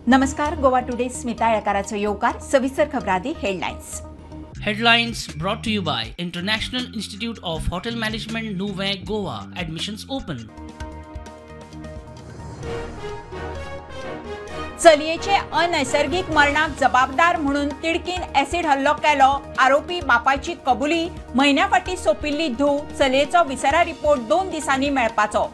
नमस्कार. गोवा टुडे स्मिता येळकाराचो येवकार. सविस्तर खबरादी headlines. Headlines brought to you by International Institute of Hotel Management, Nuvei, Goa. Admissions open. चलयेचे अनैसर्गिक मरणाक जबाबदार म्हणून तिडकीन ऍसिड हल्लो केलो. आरोपी बापाची कबुली. म्हयन्या फाटी सोपिल्ली धूव. चलयेचो विसरा रिपोर्ट 2 दिसांनी मेळपाचो.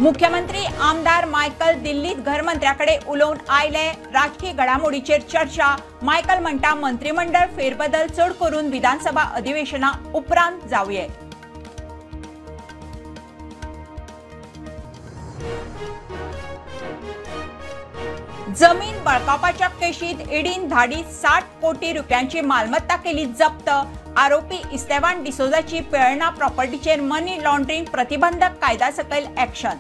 मुख्यमंत्री आमदार मायकल दिल्लीत घरमंत्र्याकडे उलोवन आयले. राजकीय घडामोडीचेर चर्चा. मायकल म्हणटा मंत्रिमंडळ फेरबदल चड करून विधानसभा अधिवेशना उपरांत जावये. जमीन बळकावपाच्या केशीत ईडीन धाडीत 60 कोटी रुपयांची मालमत्ता केली जप्त. आरोपी इस्तेवान डिसोजाची पेळणा प्रॉपर्टीचेर मनी लॉन्ड्रिंग प्रतिबंधक कायदा सकयल ॲक्शन.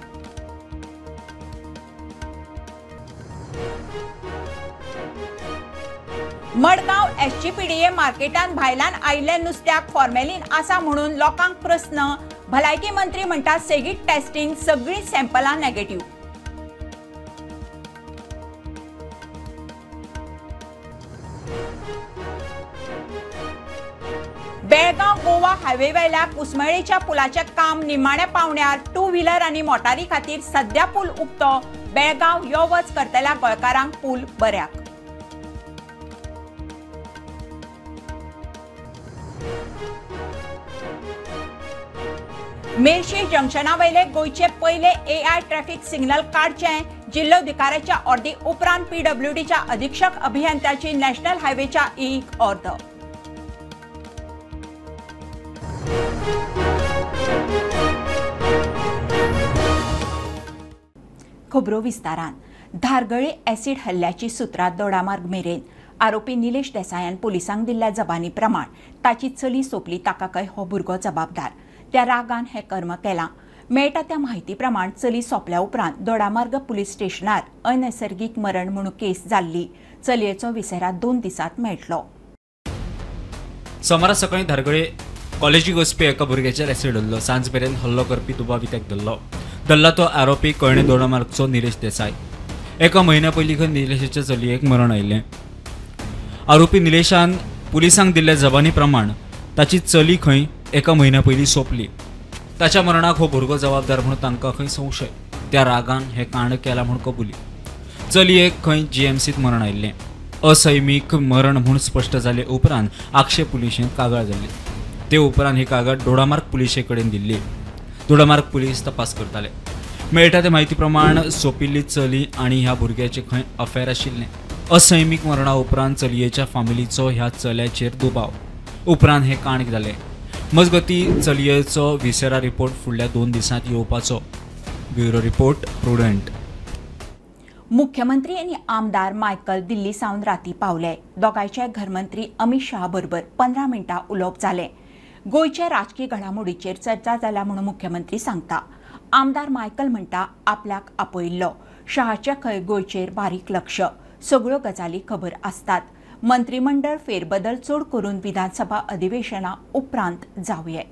मडगांव एसजीपीडीए मार्केटान भायल्यान आयिल्ले नुस्त्याक फॉर्मेलिन आसा म्हणून लोकांक प्रस्न. भलायकी मंत्री म्हणटा सेगीत टेस्टिंग. सगळी सॅम्पलां नेगेटिव्ह. बेळगांव गोवा हायवे वेल्या कुसमेळेच्या पुलाचे काम निमाण्या पावण्यार. 2 व्हीलर आनी मोटारी खातीर सध्या पूल उक्तो. बेळगांव यो वच करतल्या गोंयकारांक पूल बऱ्याक. मेर्शे जंक्शना वयले गोयचे पयले एआय ट्रॅफिक सिग्नल काडचे. जिल्लोधिकाऱ्याच्या ऑर्दी उपरांत पीडब्ल्यूडीच्या अधीक्षक अभियंत्याची नॅशनल हायवेच्या एक ऑर्द. खबरो विस्तारान. धारगळे ऍसिड हल्ल्याची सुत्रां दोडामार्ग मेरेन. आरोपी निलेश देसायान पुलिसांक दिल्ल्या जबानी प्रमाण ताची चली सोपली ताका काय हो भुरगो जबाबदार. त्या रागान हे कर्म केलां. मेळटा त्या म्हायती प्रमाण चली सोंपल्या उपरांत दोडामार्ग पुलीस स्टेशनार अनैसर्गिक मरण म्हणून केस जाल्ली. चलयेचो विसेरा 2 दिसांत मेळटलो. सोमारा सकाळी धारगळे कॉलेजीक वचपी एका भुरग्याचेर ऍसिड हल्लो. सांज मेरेन हल्लो करपी दुबावित्याक धरला तो आरोपी कळणे दोडामार्गचो निलेश देसाय. एका म्हयन्या पयलीं खंय निलेशाच्या चलयेक मरण आयिल्लें. आरोपी निलेशान पुलिसांक दिल्ल्या जबानी प्रमाण ताची चली खंय एका म्हयन्या पयलीं सोंपली. ताच्या मरणाक हो भुरगो जबाबदार म्हणून तांकां खंय संशय. त्या रागान हे कांड केला म्हूण कबुली. चलयेक खंय जीएमसीत मरण आयिल्लें. असैमीक मरण म्हूण स्पश्ट जाले उपरांत आक्षे पुलिशेंत कागाळ जाल्ली. ते उपरांत ही कागाळ दोडामार्ग पुलिशे कडेन दिल्ली. दोडामार्ग पुलीस तपास करताले. मेळटा ते म्हायती प्रमाण सोंपिल्ली चली आनी ह्या भुरग्याचे खंय अफेअर आशिल्लें. असैमीक मरणा उपरांत चलयेच्या फामिलीचो ह्या चल्याचेर दुबाव. उपरांत हे कांड जालें. मजगती चलयेचो विसेरा रिपोर्ट फुडल्या 2 दिसांत येवपाचो. Bureau report prudent. मुख्यमंत्री आनी आमदार मायकल दिल्ली सावन राती पावले. दोगांयचे घरमंत्री अमित शाह बरोबर 15 मिनटां उलोवप जालें. गोयच्या राजकीय घडामोडीचेर चर्चा जाल्या म्हणून मुख्यमंत्री सांगता. आमदार मायकल म्हणटा आपल्याक आपयल्लो. शहाचे खंय गोयचेर बारीक लक्ष. सगळ्यो गजाली खबर आसतात. मंत्रिमंडळ फेरबदल चड करून विधानसभा अधिवेशना उपरांत जावये.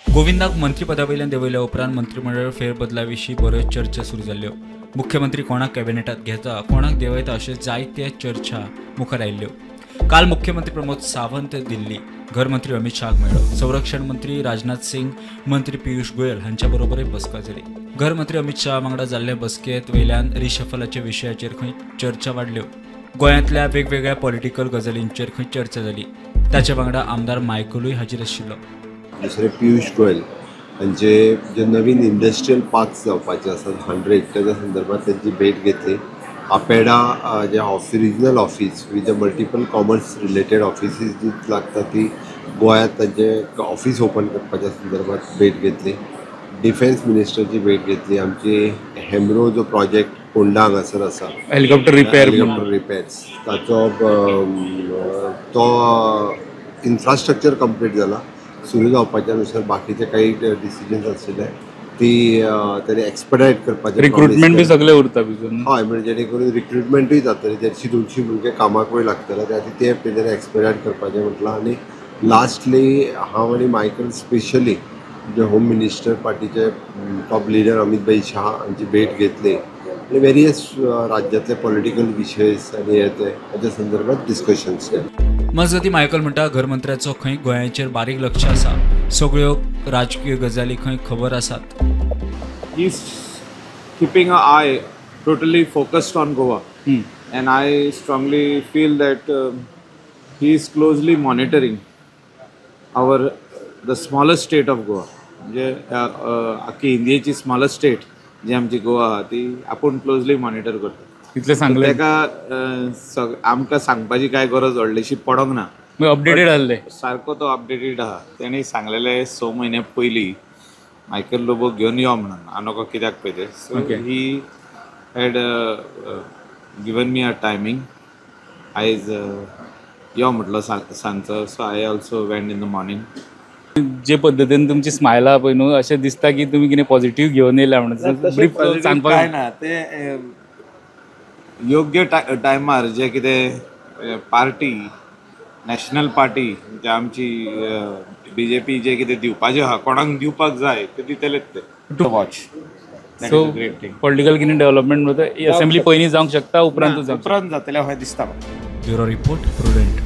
गोविंदाक मंत्रीपदा वयल्यान देंवयल्या उपरांत मंत्रिमंडळ फेरबदला विशीं बऱ्योच चर्चा सुरू जाल्यो. मुख्यमंत्री कोणाक कॅबिनेटात घेता कोणाक देंवयता अशे जायते चर्चा मुखार आयिल्ल्यो. काल मुख्यमंत्री प्रमोद सावंत दिल्ली. घरमंत्री अमित शाह मेळ्ळो. संरक्षण मंत्री राजनाथ सिंग, मंत्री पियुष गोयल हांच्या बरोबरय बसका जाली. घरमंत्री अमित शाह वांगडा जाल्ले बसकेंत वयल्यान रिशफलाच्या विशयाचेर खंय चर्चा वाडल्यो. गोंयांतल्या वेगवेगळ्या पॉलिटिकल गजालींचेर खंय चर्चा जाली. ताचे वांगडा आमदार मायकलूय हाजीर आशिल्लो. दुसरे पियुष गोयल हांचे जे नवीन इंडस्ट्रियल पार्क्स जावपाचे आसात 100 त्याच्या संदर्भात त्यांची भेट घेतली. आपेडा जे regional office with the multiple commerce related offices जी लागतात ती गोंयांत तांचे ऑफिस ओपन करपाच्या संदर्भात भेट घेतली. डिफेन्स मिनिस्टरची भेट घेतली. आमची हेमरो जो प्रोजेक्ट फोंडा हांगासर आसा हेलिकॉप्टर रिपेअर्स ताचो तो इन्फ्रास्ट्रक्चर कंप्लीट जाला. सुरू जावपाच्या नुसार बाकीचे काही डिसिजन्स आशिल्ले ती त्याने एक्सपेडायट करपाचें. रिक्रुटमेंट बी सगळे उरता भितर. हय म्हणजे जेणे करून रिक्रुटमेंटूय जातली. 150-200 भुरगे कामाकूय लागतले. त्या खातीर ते एक्सपेडायट करपाचें म्हटलां. आनी लास्टली हांव आनी मायकल स्पेशली जे होम मिनिस्टर पार्टीचे टॉप लिडर अमित भाई शहा हांची भेट घेतली आणि वेरियस राज्यातले पॉलिटिकल विशयस आनी हेच्या संदर्भात डिस्कशन्स केले. मजगती मायकल म्हणटा घरमंत्र्याचो खंय गोंयाचेर बारीक लक्ष आसा, सगळ्यो राजकीय गजाली खंय खबर आसात. He's keeping an eye totally focused on Goa. And I strongly feel that he is closely monitoring the smallest state of Goa. म्हणजे अख्खी इंडियेची स्मॉलस्ट स्टेट जी आमची गोवा आहा ती आपूण क्लोजली मॉनिटर करता. कितले सांगले ताका आमकां सांगपाची कांय गरज व्हडलीशी पडोंक ना. अपडेटेड आसले सारको तो अपडेटेड आहा. तेणी सांगलेले 6 म्हयने पयलीं मायकल लोबो घेवन यो म्हणून हांव नको कित्याक पळय ते. So he had given me a timing. आयज यो म्हटलो सांजचो. So I also went in the morning. जे पद्धतीन तुमची स्मायल आहा पळय न्हू अशें दिसता की तुमी कितें पॉझिटिव्ह घेवन येयला म्हणून ब्रीफ काय सांगपाक ना ते योग्य टायमार जे कितें पार्टी नॅशनल पार्टी जे आमची BJP जे कितें दिवपाचें आहा कोणाक दिवपाक जाय ते दितलेच ते. To watch. सो पॉलिटिकल कितें डेव्हलपमेंट असेंब्ली पयलीं जावंक शकता उपरांत जातलें अशें दिसता. Bureau report Prudent.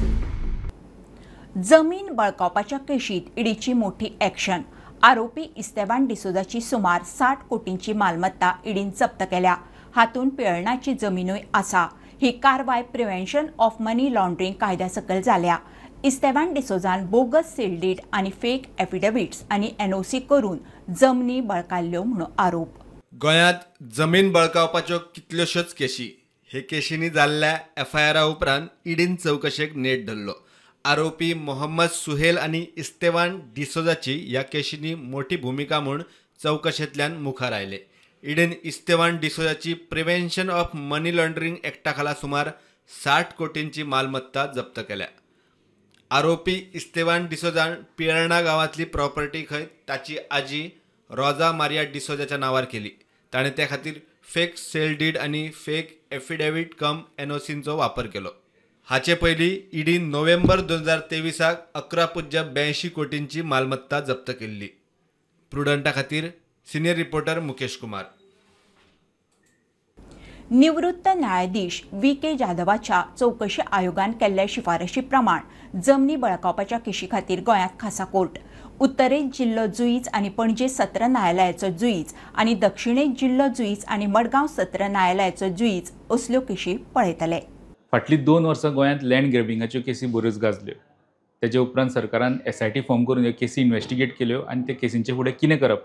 जमीन बळकावपाच्या केशीत ईडीची मोठी ॲक्शन. आरोपी इस्तेबान डिसोजाची सुमार 60 कोटींची मालमत्ता ईडीन जप्त केल्या. हातूंत पिळणाची जमीनूय आसा. ही कारवाय प्रिव्हेन्शन ऑफ मनी लॉन्ड्रिंग कायद्या सकयल जाल्या. इस्तेबान डिसोजान बोगस सील डीड आनी फेक एफिडेविट्स आनी NOC करून जमनी बळकायल्ल्यो म्हणून आरोप. गोंयांत जमीन बळकावपाच्यो कितल्योशोच केशी. हे केशींनी जाल्ल्या FIR उपरांत ईडीन चवकशेक नेट धरलो. आरोपी मोहम्मद सुहेल आनी इस्तेबान डिसोजाची ह्या केशींनी मोठी भूमिका म्हूण चवकशेंतल्यान मुखार आयले. ईडीन इस्तेबान डिसोजाची प्रिव्हेन्शन ऑफ मनी लॉन्ड्रिंग एक्टा खाला सुमार 60 कोटींची मालमत्ता जप्त केल्या. आरोपी इस्तेबान डिसोजान पिळर्णा गांवांतली प्रॉपर्टी खंय ताची आजी रोजा मारिया डिसोजाच्या नांवार केली. ताणें ते खातीर फेक सेल डीड आनी फेक एफिडेविट कम NOCंचो वापर केलो. हाचे पयलीं ईडीन नोव्हेंबर 2023 11.82 कोटींची मालमत्ता जप्त केल्ली. प्रुडंटा खातीर सिनियर रिपोर्टर मुकेश कुमार. निवृत्त न्यायाधीश VK जाधवाच्या चौकशी आयोगान केल्ल्या शिफारशी प्रमाण जमनी बळकावपाच्या केशी खातीर गोंयांत खासा कोर्ट. उत्तरेत जिल्लो जुईज आनी पणजे सत्र न्यायालयाचो जुईज आनी दक्षिणेत जिल्लो जुईज आनी मडगांव सत्र न्यायालयाचो जुईज असल्यो केशी पळयतले. फाटलीं 2 वर्सां गोंयांत लँड ग्रॅबिंगाच्यो केसी बऱ्योच गाजल्यो. तेजे उपरांत सरकारान SIT फॉर्म करून ह्यो केसी इन्व्हेस्टिगेट केल्यो आनी ते केसींचे फुडें कितें करप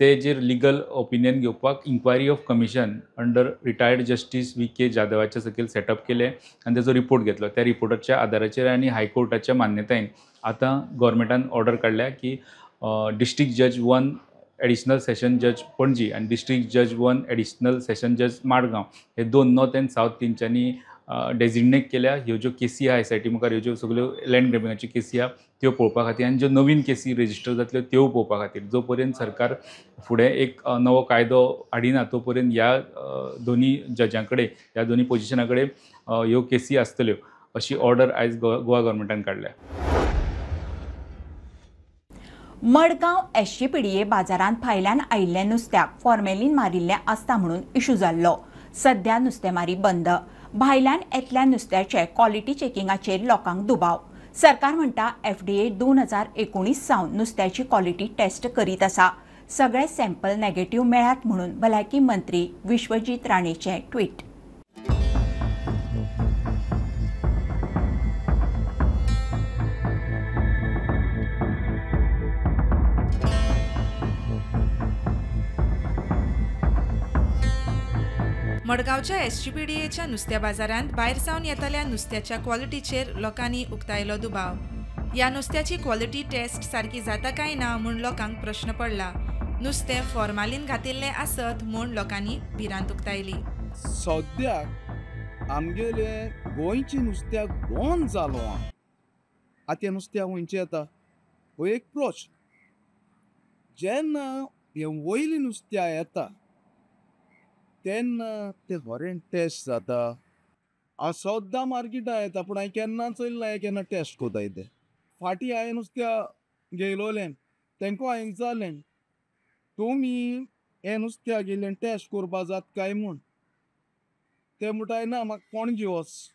तेजेर लिगल ओपिनियन घेवपाक inquiry of commission under retired justice VK जाधवाच्या सकयल सेटअप केले आनी तेजो रिपोर्ट घेतलो. त्या रिपोर्टाच्या आदाराचेर आनी हायकोर्टाच्या मान्यतायेन आतां गव्हर्मेंटान ऑर्डर काडल्या की डिस्ट्रिक्ट जज 1 एडिशनल सेशन जज पणजी आनी डिस्ट्रिक्ट जज 1 एडिशनल सेशन जज माडगांव हे 2 नॉर्थ एंड सावथ तेंच्यांनी डेजिग्नेट केल्या. ह्यो ज्यो केसी आहा SIT मुखार ह्यो ज्यो सगळ्यो लँड ग्रॅबिंगाच्यो केसी आहा त्यो पळोवपा खातीर आनी ज्यो नवीन केसी रजिस्टर जातल्यो त्यो पळोवपा खातीर. जो पर्यंत सरकार फुडें एक नवो कायदो हाडिना तो पर्यंत ह्या दोनी जजां कडेन ह्या दोनी पोजिशनां कडेन ह्यो केसी आसतल्यो अशी ऑर्डर आयज गोवा गव्हर्मेंटान काडल्या. मडगांव SGPDA बाजारांत भायल्यान आयिल्ल्या नुस्त्याक फॉर्मेलीन मारिल्लें आसता म्हणून इशू जाल्लो. सध्या नुस्तेमारी बंद. भायल्यान येतल्या नुस्त्याचे क्वॉलिटी चेकिंगाचेर लोकांक दुबाव. सरकार म्हणटा FDA 2019 सावन नुस्त्याची क्वॉलिटी टेस्ट करीत आसा. सगळे सॅम्पल नेगेटिव्ह मेळ्ळ्यात म्हणून भलायकी मंत्री विश्वजीत राणेचें ट्वीट. मडगांवच्या SGPDAच्या नुस्त्या बाजारांत भायर सावन येतल्या नुस्त्याच्या क्वॉलिटीचेर लोकांनी उक्तायलो दुबाव. ह्या नुस्त्याची क्वॉलिटी टेस्ट सारकी जाता काय ना म्हूण लोकांक प्रश्न पडला. नुस्तें फॉर्मालीन घातिल्लें आसत म्हूण लोकांनी भिरांत उक्तायली. सद्याक आमगेले गोंयची नुस्त्याक बंद जालो. आतां नुस्त्याक खंयचें येता हो एक प्रश्न. जेन्ना हे वयली नुस्त्या येता तेन्ना ते फॉरेन टेस्ट जाता. हांव सद्दां मार्केटां येता पूण हांवें केन्ना चोयलें ना केन्ना टेस्ट कोताय ते. फाटीं हांवें नुस्त्या घेयलोलें तांकां हांवें जालें तुमी हें नुस्त्या गेलें टेस्ट करपा जात काय म्हूण ते म्हणटाय ना म्हाका पणजे वच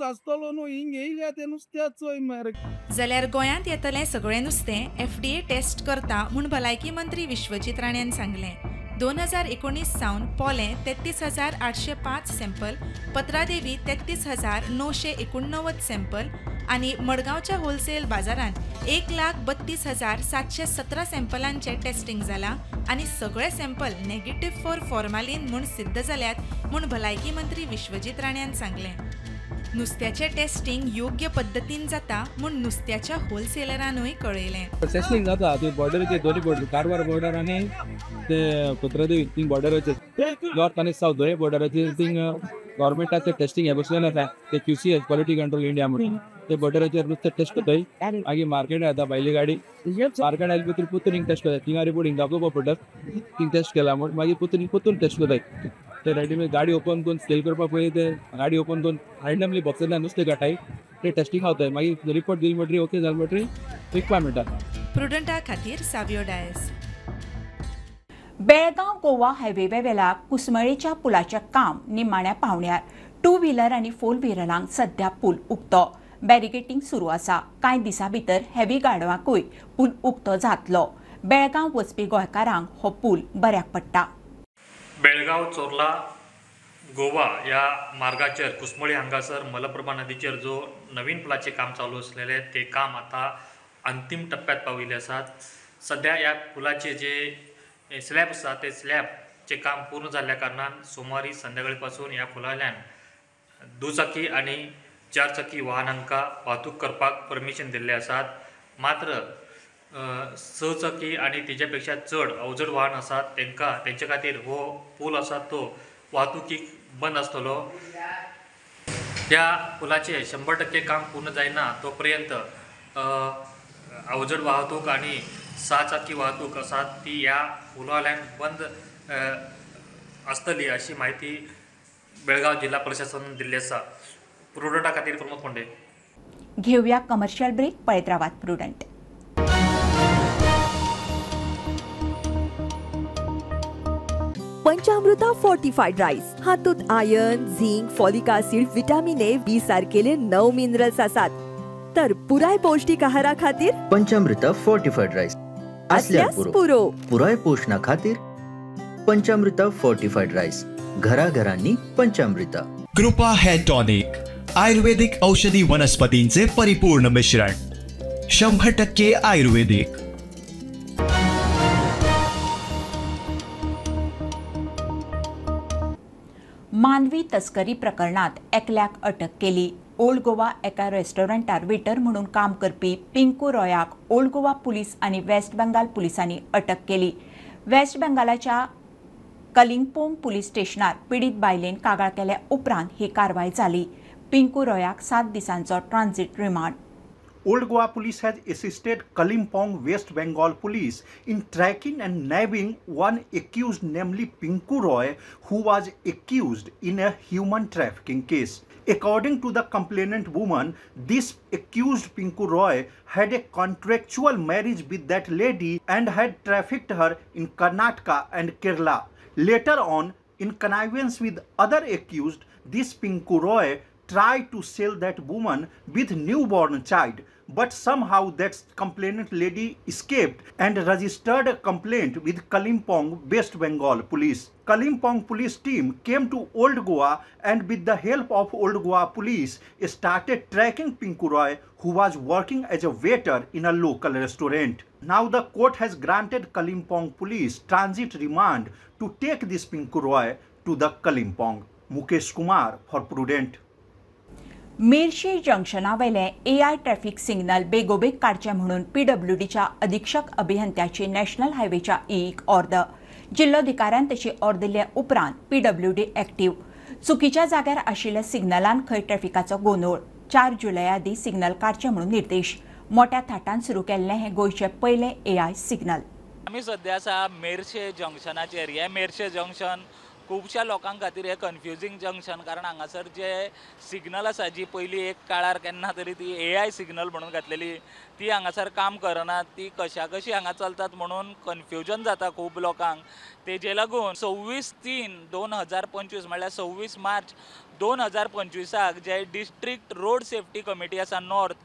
आसतलो न्हू हिंग येयल्या ते नुस्त्या चोय मरे. जाल्यार गोंयांत येतलें सगळें नुस्तें FDA टेस्ट करता म्हूण भलायकी मंत्री विश्वजीत राणेन सांगलें. 2019 सावन पोलें 33,805 सॅम्पल, पत्रादेवी 33,989 सॅम्पल आनी मडगांवच्या होलसेल बाजारांत 1,32,717 सॅम्पलांचें टेस्टिंग जालां आनी सगळे सॅम्पल नेगेटिव्ह फॉर फॉर्मालिन म्हूण सिद्ध जाल्यात म्हूण भलायकी मंत्री विश्वजीत राणेन सांगलें. नुस्त्याचें टेस्टिंग योग्य पद्दतीन जाता म्हूण नुस्त्याच्या होलसेलरांनूय कळयलें. टेस्टिंग जाता ते बॉर्डरीचे दोन्ही बॉर्डर कारवार बॉर्डर आनी ते पत्रादेवी तीन बॉर्डराचे नॉर्थ आनी साऊथ दोन्ही बॉर्डराचेर थिंग गव्हर्मेंटाचे टेस्टिंग हे बसलेले आसा ते QCS क्वालिटी कंट्रोल इंडिया म्हणून ते बॉर्डराचेर नुस्तें टेस्ट करताय मागीर मार्केट येता भायली गाडी मार्केट आयले भितर पुतून टेस्ट करता थिंगा रिपोर्टींग दाखोवपा पडटा थिंग टेस्ट केला म्हूण मागीर पुतून टेस्ट करताय ते रेडीमेड गाडी ओपन करून सेल करपा पयलीं ते गाडी ओपन करून रँडमली बॉक्सांतल्यान नुस्तें काडटाय ते टेस्टिंग आवताय मागीर रिपोर्ट दिली म्हणटरी ओके जालें म्हणटरी विकपा मेळटा. प्रुडंटा खातीर सावियो डायस. बेळगांव गोवा हायवे वेला कुसमळेच्या पुलाचें काम निमाण्या पावण्यार 2 व्हीलर आनी 4 व्हीलरांक सध्या पूल उक्तो. बॅरिकेटिंग सुरू आसा. कांय दिसां भितर हेवी गाडवांकूय पूल उक्तो जातलो. बेळगांव वचपी गोंयकारांक हो पूल बऱ्याक पडटा. बेळगांव चोरला गोवा ह्या मार्गाचेर कुसमळी हांगासर मलप्रभा नदीचेर जो नवीन पुलाचें काम चालू आसलेलें ते काम आतां अंतीम टप्प्यात पाविल्ले आसात. सध्या ह्या पुलाचे जे स्लॅब आसा ते स्लॅबचे काम पूर्ण जाल्ल्या कारणान सोमारी संध्याकाळी पासून ह्या पुलांतल्यान दुचाकी आनी 4 चाकी वाहनांका वाहतूक करपाक परमिशन दिल्ले आसात. मात्र 6 चाकी आनी तेच्या पेक्षा चड अवजड वाहन आसात तेंच्या खातीर हो पूल आसा तो वाहतुकीक बंद आसतलो. ह्या पुलाचे 100% काम पूर्ण जायना तो पर्यंत अवजड वाहतूक आनी 6 चाकी वाहतूक आसा ती ह्या पुलांतल्यान बंद आसतली अशी माहिती बेळगांव जिल्हा प्रशासनान दिल्ली आसा. प्रुडंटा खातीर प्रमोद फोंडे. घेवया कमर्शियल ब्रेक. पळयत रावात प्रुडंट. पंचामृता फोर्टिफाइड राईस हातूंत iron, zinc, folic acid, vitamin A, B सारकेले 9 मिनरल्स आसात. तर पुराय पौष्टिक आहारा खातीर पंचामृता फोर्टिफाइड राईस असल्यार पुरो पुराय पोषणा खातीर पंचामृता फोर्टिफाइड राईस. घराघरांनी पंचामृता. कृपा हेअर टॉनिक आयुर्वेदिक औषधी वनस्पतींचे परिपूर्ण मिश्रण 100% आयुर्वेदिक. मानवी तस्करी प्रकरणात एकल्याक अटक केली. ओल्ड गोवा एका रेस्टॉरंटार वेटर म्हणून काम करपी पिंकू रॉयाक ओल्ड गोवा पुलीस आनी वेस्ट बेंगाल पुलिसांनी अटक केली. वेस्ट बेंगालाच्या कलिंगपोंग पुलीस स्टेशनार पीडित बायलेन कागाळ केल्या उपरांत ही कारवाय जाली. पिंकू रॉयाक 7 दिसांचो transit remand. Old Goa police has assisted Kalimpong West Bengal police in tracking and nabbing one accused, namely Pinku Roy, who was accused in a human trafficking case. According to the complainant woman, this accused Pinku Roy had a contractual marriage with that lady and had trafficked her in Karnataka and Kerala. Later on, in connivance with other accused, this Pinku Roy tried to sell that woman with newborn child, but somehow that complainant lady escaped and registered a complaint with Kalimpong West Bengal police. Kalimpong police team came to Old Goa and with the help of Old Goa police started tracking Pinku Roy, who was working as a waiter in a local restaurant. Now the court has granted Kalimpong police transit remand to take this Pinku Roy to the Kalimpong. Mukesh Kumar for Prudent. मेर्शे जंक्शना वेले AI traffic signal बेगोबेग काडचे म्हणून PWDच्या अधीक्षक अभियंत्याची national हायवेच्या EEक order. जिल्लोधिकाऱ्यान तशी order दिले उपरांत PWD एक्टिव्ह. चुकीच्या जाग्यार आशिल्ल्या सिग्नलान खंय ट्रॅफिकाचो गोंधळ. 4 जुलय आदी सिग्नल काडचे म्हणून निर्देश. मोठ्या थाटान सुरू केल्ले हे गोंयचे पयले AI सिग्नल. आमी सध्या आसा मेर्शे जंक्शनाचेर. हे मेर्शे जंक्शन खुबशा लोकां खातीर हे कन्फ्युजींग जंक्शन, कारण हांगासर जे सिग्नल आसा जी पयलीं एक काळार केन्ना तरी ती AI सिग्नल म्हणून घातलेली ती हांगासर काम करना, ती कशा कशी हांगा चलतात म्हणून कन्फ्युजन जाता खूब लोकांक. तेजे लागून 26/3/2025 म्हणल्यार 26 मार्च 2025 जे डिस्ट्रिक्ट रोड सेफ्टी कमिटी आसा नॉर्थ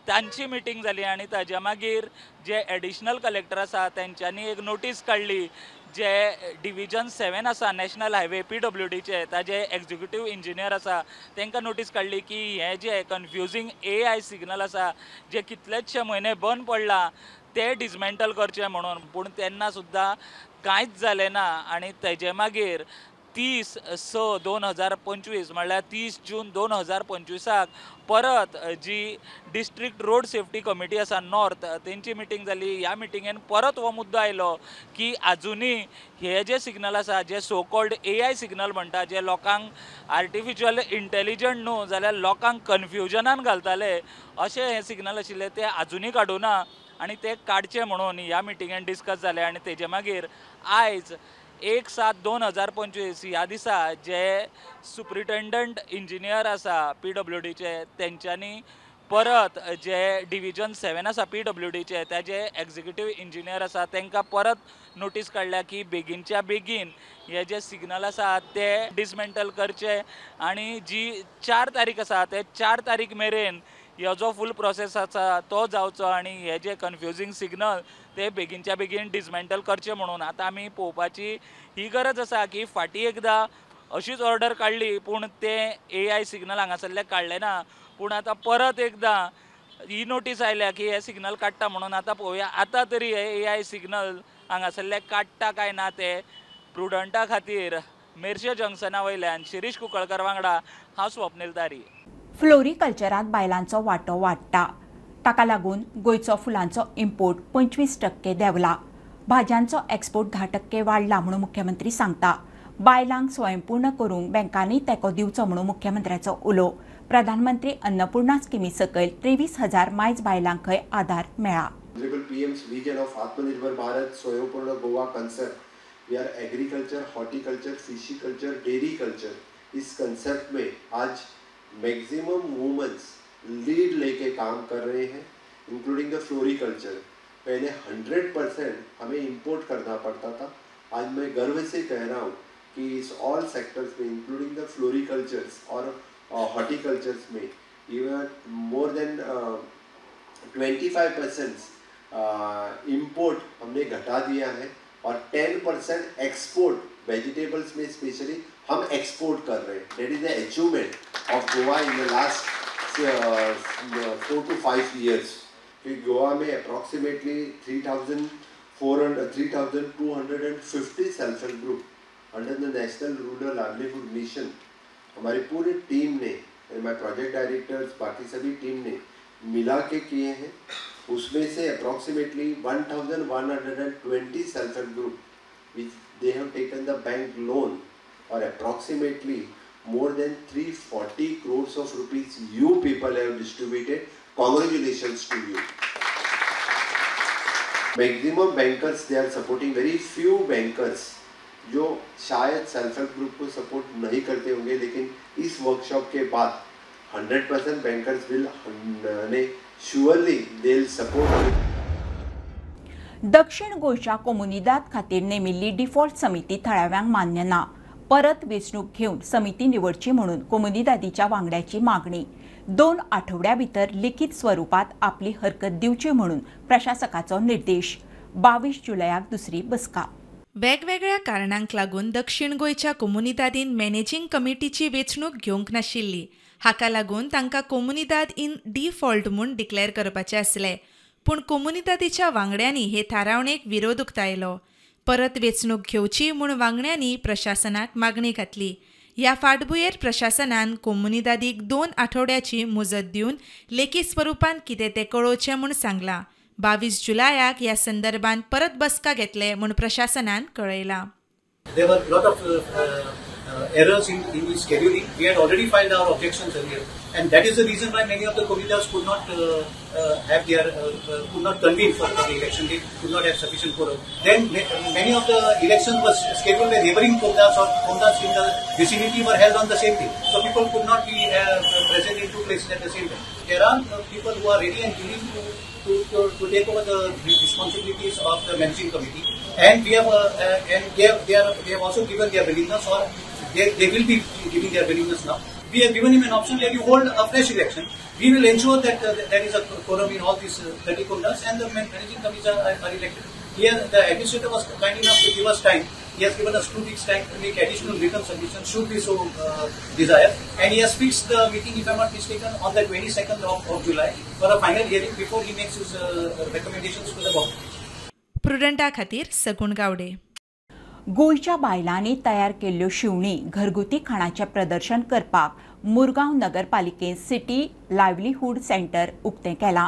तांची मिटींग जाली आनी ताज्या मागीर जे एडिशनल कलेक्टर आसा तेंच्यांनी एक नोटीस काडली. जे डिविजन 7 आसा नॅशनल हायवे PWDचे ताजे एक्झिक्युटीव इंजिनियर आसा तांकां नोटीस काडली की हे जे कन्फ्युजींग AI सिग्नल आसा जे कितलेशे म्हयने बंद पडला ते डिसमेंटल करचे म्हणून. पूण तेन्ना सुद्दां कांयच जालें ना आनी तेजे मागीर 30/6/2025 म्हणल्यार 30 जून 2025 परत जी डिस्ट्रिक्ट रोड सेफ्टी कमिटी आसा नॉर्थ तेंची मिटींग जाली. ह्या मिटींगेन परत हो मुद्दो आयलो की आजुनी हे जे सिग्नल आसा जे सो कॉल्ड AI सिग्नल म्हणटा जे लोकांक आर्टिफिशियल इंटेलिजंट न्हू जाल्यार लोकांक कन्फ्युजनान घालताले अशे हे सिग्नल आशिल्ले ते आजुनी काडूना आनी ते काडचे म्हणून ह्या मिटींगेन डिस्कस जाले. आनी तेजे मागीर आयज 1/7/2025 ह्या दिसा जे सुप्रिटेंडंट इंजिनियर आसा PWDचे तेंच्यांनी परत जे डिविजन 7 आसा PWDचे ताजे एक्झिक्युटीव इंजिनियर आसा तांकां परत नोटीस काडल्या की बेगीनच्या बेगीन हे जे सिग्नल आसा ते डिसमेंटल करचे आनी जी 4 तारीख आसा ते 4 तारीख मेरेन हो जो फूल प्रोसेस आसा तो जावचो आनी हे जे कन्फ्युजींग सिग्नल ते बेगीनच्या बेगीन डिसमेंटल करचे म्हणून. आतां आमी पळोवपाची ही गरज आसा की फाटीं एकदां अशीच ऑर्डर काडली पूण ते AI सिग्नल हांगासरले काडले ना. पूण आतां परत एकदां ही नोटीस आयल्या की हे सिग्नल काडटा म्हणून. आतां पळोवया आतां तरी हे AI सिग्नल हांगासरले काडटा काय ना ते. प्रुडंटा खातीर मेर्शे जंक्शना वयल्यान शिरीश कुंकळकर वांगडा हांव स्वप्नील तारी. फ्लोरिकल्चरांत बायलांचो वांटो वाडटा. ताका लागून गोंयचो फुलांचो इम्पोर्ट 25% देंवला. भाज्यांचो एक्सपोर्ट 10% वाडला म्हणून मुख्यमंत्री सांगता. बायलांक स्वयंपूर्ण करूंक बँकांनी तेंको दिवचो म्हणून मुख्यमंत्र्याचो उलो. प्रधानमंत्री अन्नपूर्णा स्किमी सकयल 23,000 मायज बायलांकय आधार मेळ्ळा. PM's vision of Atmanirbhar Bharat Swayambhurna Goa concept, where agriculture, horticulture, fishiculture, dairy culture is concept में आज मैक्सिमम वुमेन्स लीड लेके काम कर रहे हैं, इंक्लूडिंग द फ्लोरिकल्चर. पहले 100% हमें इंपोर्ट करना पड़ता था. आज मैं गर्व से कह रहा हूँ कि इस ऑल सेक्टर्स में इंक्लूडिंग द फ्लोरिकल्चर्स और हॉर्टिकल्चर्स में इवन मोर देन 25% इंपोर्ट हमने घटा दिया है और 10% एक्सपोर्ट वेजिटेबल्स में स्पेशली हम एक्सपोर्ट कर रहे हैं. That is the achievement of Goa in the last 4 to 5 years. Goa में approximately 3,250 self help group under the national rural livelihood mission हमारी पूरी टीम ने, हमारे प्रोजेक्ट डायरेक्टर्स बाकी सभी टीम ने मिला के किए हैं. उसमें से approximately 1,120 self help group which they have taken the bank loan और approximately more than 340 crores of rupees you people have distributed. Congratulations to you. Maximum bankers they are supporting. Very few bankers जो शायद self help group को support नहीं करते होंगे, लेकिन इस workshop के बाद 100% bankers will surely they'll support. दक्षिण गोंयच्या कोमुनिदाद खातीर नेमिल्ली डिफॉल्ट समिती थळाव्यांक मान्य ना. परत वेंचणूक घेवन समिती निवडची म्हणून कोमुनिदादीच्या वांगड्याची मागणी. 2 आठवड्या भितर लिखीत स्वरुपात आपली हरकत दिवची म्हणून प्रशासकाचो निर्देश. 22 जुलयाक दुसरी बसका. वेगवेगळ्या कारणांक लागून दक्षिण गोंयच्या कोमुनिदादीन मॅनेजिंग कमिटीची वेंचणूक घेवंक नाशिल्ली. हाका लागून तांकां कोमुनिदाद इन डिफॉल्ट म्हूण डिक्लेअर करपाचें आसलें. पूण कोमुनिदादीच्या वांगड्यांनी हे थारावणेक विरोध उक्तायलो. परत वेंचणूक घेवची म्हूण वांगड्यांनी प्रशासनाक मागणी घातली. ह्या फाटभुंयेर प्रशासनान कोमुनिदादीक 2 आठवड्याची मुजत दिवन लेखी स्वरुपान कितें तें कळोवचें म्हूण सांगलां. 22 जुलयाक ह्या संदर्भात परत बसका घेतले म्हूण प्रशासनान कळयलां. There were lot of errors in the scheduling. We had already filed our objections earlier, and that is the reason why many of the comitas could not could not convene for the election. They could not have sufficient quorum. Then many of the elections were scheduled by neighboring comitas or comitas in the vicinity were held on the same day, so people could not be present in two places at the same time. There are people who are ready and willing to take over the responsibilities of the managing committee, and we have they have also given their willingness, or they will be giving their willingness now. We have given him an option that you hold a fresh election. We will ensure that there is a quorum in all these 30 comitas and the managing committees are elected. Here, the administrator was kind enough to give us time. He has given us 2 weeks time to make additional written submissions should we so desire. And he has fixed the meeting, if I am not mistaken, on the 22nd of July for a final hearing before he makes his recommendations to the board. प्रुडंटा खातीर सगुण गावडे. गोंयच्या बायलांनी तयार केल्ल्यो शिवणी घरगुती खाणाचें प्रदर्शन करपाक Mormugao नगरपालिकेन city livelihood centre उक्तें केलां.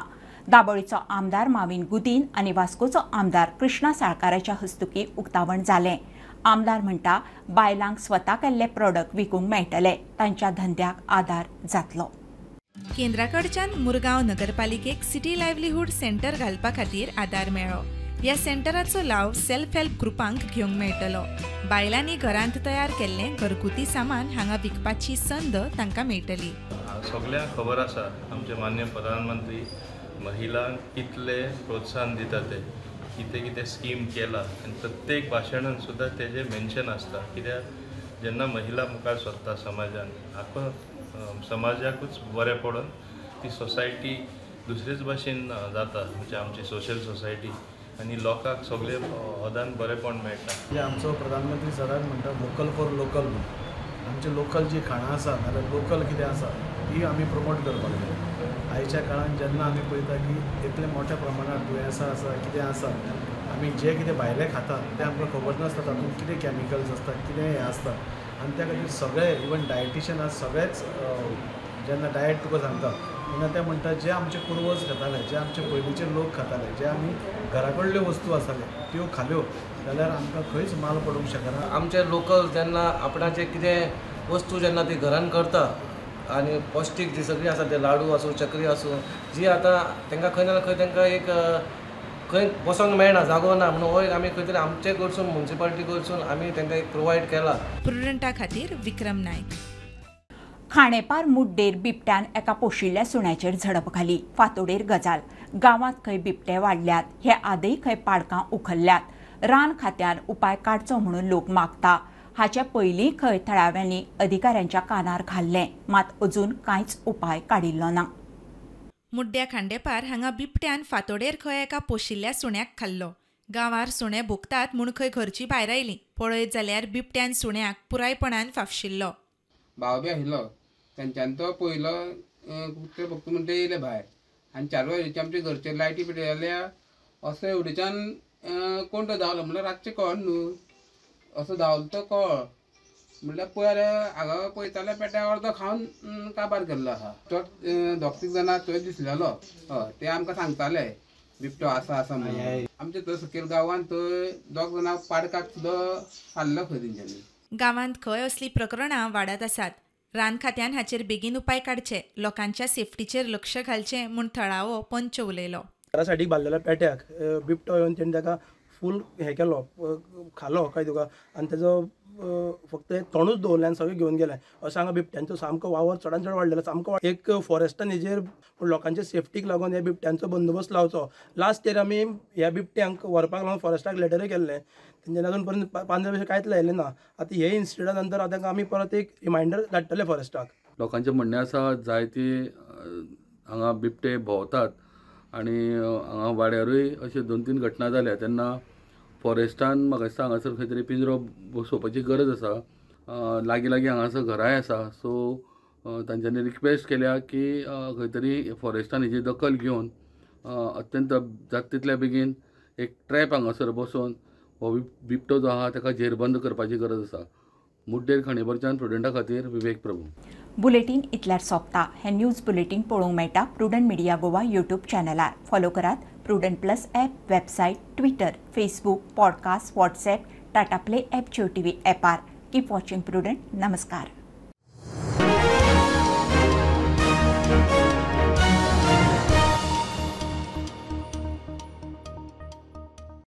दाबोळीचो आमदार माविन गुदीन आनी वास्कोचो आमदार कृष्णा साळकाराच्या हस्तुकी उक्तावण जालें. आमदार म्हणटा बायलांक स्वता केल्ले प्रॉडक्ट विकूंक मेळटले, तांच्या धंद्याक आदार जातलो. केंद्राकडच्यान मुरगांव नगरपालिकेक सिटी लायव्हलीहूड सेंटर घालपा खातीर आदार मेळ्ळो. ह्या सेंटराचो लाव सेल्फ हेल्प ग्रुपांक घेवंक मेळटलो. बायलांनी घरांत तयार केल्लें घरगुती सामान हांगा विकपाची संद तांकां मेळटली. सगळ्यांक खबर आसा आमचे माननीय प्रधानमंत्री महिलांक कितले प्रोत्साहन दिता ते, कितें स्कीम केला, आनी प्रत्येक भाशणान सुद्दां तेजे मेन्शन आसता. कित्याक जेन्ना महिला मुखार सरता समाजान, आख्खो समाजाकूच बरें पडोन ती सोसायटी दुसरेच भाशेन जाता, म्हणजे आमची सोशल सोसायटी, आनी लोकांक सगळे हदान बरेंपण मेळटा. जे आमचो प्रधानमंत्री सदांच म्हणटा लोकल फॉर लोकल म्हणून, आमचे लोकल जी खाणां आसा नाल्यार लोकल कितें आसा ती आमी प्रमोट करपाक जाय. आयच्या काळान जेन्ना आमी पळयता की इतले मोठ्या प्रमाणात दुयेंसां आसा, कितें आसा, आमी जे कितें भायले खाता तें आमकां खबर नासता तातूंत कितें कॅमिकल्स आसता, कितें हें आसता, आनी त्या खातीर सगळे इवन डायटिशियन आज सगळेच जेन्ना डायट तुका सांगता तेन्ना ते म्हणटा जे आमचे पुर्वज खाताले, जे आमचे पयलींचे लोक खाताले, जे आमी घरा कडल्यो वस्तू आसताल्यो त्यो खाल्यो जाल्यार आमकां खंयच माल पडूंक शकना. आमचे लोकल जेन्ना आपणाचे कितें वस्तू जेन्ना ती घरान करता आनी पौश्टीक जी सगळी आसा ते लाडू आसूं चकरी आसूं जी आतां तांकां खंय ना खंय तांकां एक खंय बसोंक मेळना, जागो ना, म्हणून हो एक आमी खंय तरी आमचे कडसून म्युनिसिपालिटी कडसून आमी तांकां एक प्रोवायड केला. प्रुडंटा खातीर विक्रम नायक. खाणेपार मुड्डेर बिबट्यान एका पोशिल्ल्या सुण्याचेर झडप घाली. फातोडेर गजाल. गांवांत खंय बिबटे वाडल्यात, हे आदय खंय पाडकां उखल्ल्यात. रान खात्यान उपाय काडचो म्हणून लोक मागता. हाचे पयलीं खंय थळाव्यांनी अधिकाऱ्यांच्या कानार घाल्लें, मात अजून कांयच उपाय काडिल्लो ना. मुड्ड्या खांडेपार हांगा बिबट्यान फातोडेर खंय एका पोशिल्ल्या सुण्याक खाल्लो. गांवार सुणे भोगतात म्हूण खंय घरची भायर आयलीं. पळयत जाल्यार बिबट्यान सुण्याक पुरायपणान फाफशिल्लो. भाव बी आशिल्लो तेंच्यान तो पयलो कुत्रे भोगता म्हणटा येयले भायर आनी 4 वरांचेर आमचे घरचे लायटी पेटयल्या. असो एवढेच्यान कोण तो धांवलो म्हणल्यार रातचे कळ न्हू, असो धांवलो तो कळ म्हणल्यार पयर हांगा पळयताले पेट्या अर्दो खावन काबार केल्लो आहा. तो 2-3 जाणां थंय दिसलेलो, हय ते आमकां सांगताले बिबटो आसा म्हणून. आमच्या थंय सकयल गांवांत थंय 2 जाणां पाडकाक सुद्दां हाडलो खंय तेंच्यांनी. गांवांत खंय असली प्रकरणां वाडत आसात. रान खात्यान हाचेर बेगीन उपाय काडचे, लोकांच्या सेफ्टीचेर लक्ष घालचें म्हूण थळावो पंच उलयलो. घरासाठी बांदलेल्या पेट्याक बिबटो येवन तेणी ताका फूल हें केलो, खालो काय तुका, आनी तेजो फक्त तोंडूच दवरलें आनी सगळें घेवन गेलें. अशें हांगा बिबट्यांचो सामको वावर चडान चड वाडलेलो, सामको एक फॉरेस्टान हेजेर लोकांच्या सेफ्टीक लागून ह्या बिबट्यांचो बंदोबस्त लावचो. लास्ट इयर आमी ह्या बिबट्यांक व्हरपाक लागून फॉरेस्टाक लेटरूय केल्लें, तेंच्यानी अजून पर्यंत पांजरा भशेन कांयच लायिल्लें ना. आतां हे इन्सिडंटा नंतर आतां आमी परत एक रिमांयडर धाडटले फॉरेस्टाक. लोकांचें म्हणणें आसा जायती हांगा बिबटे भोंवतात आनी हांगा वाड्यारूय अशे 2-3 घटना जाल्या. तेन्ना फॉरेस्टान म्हाका दिसता हांगासर खंय तरी पिंजरो बसोवपाची गरज आसा. लागीं लागीं हांगासर घरांय आसा, सो तांच्यांनी रिक्वेस्ट केल्या की खंय तरी फॉरेस्टान हेजी दखल घेवन अत्यंत जाता तितल्या बेगीन एक ट्रॅप हांगासर बसोवन हो बिबटो जो आहा ताका जेरबंद करपाची गरज आसा. मुड्डेर खाणेपारच्यान प्रुडंटा खातीर विवेक प्रभू. बुलेटिन इतल्यार सोंपता. हे न्यूज बुलेटिन पळोवंक मेळटा प्रुडंट मिडिया गोवा यूट्यूब चॅनलार. फॉलो करात Prudent plus app, website, Twitter, Facebook, podcast, WhatsApp, Tata play app, Jio TV ॲपार. Keep watching Prudent. नमस्कार.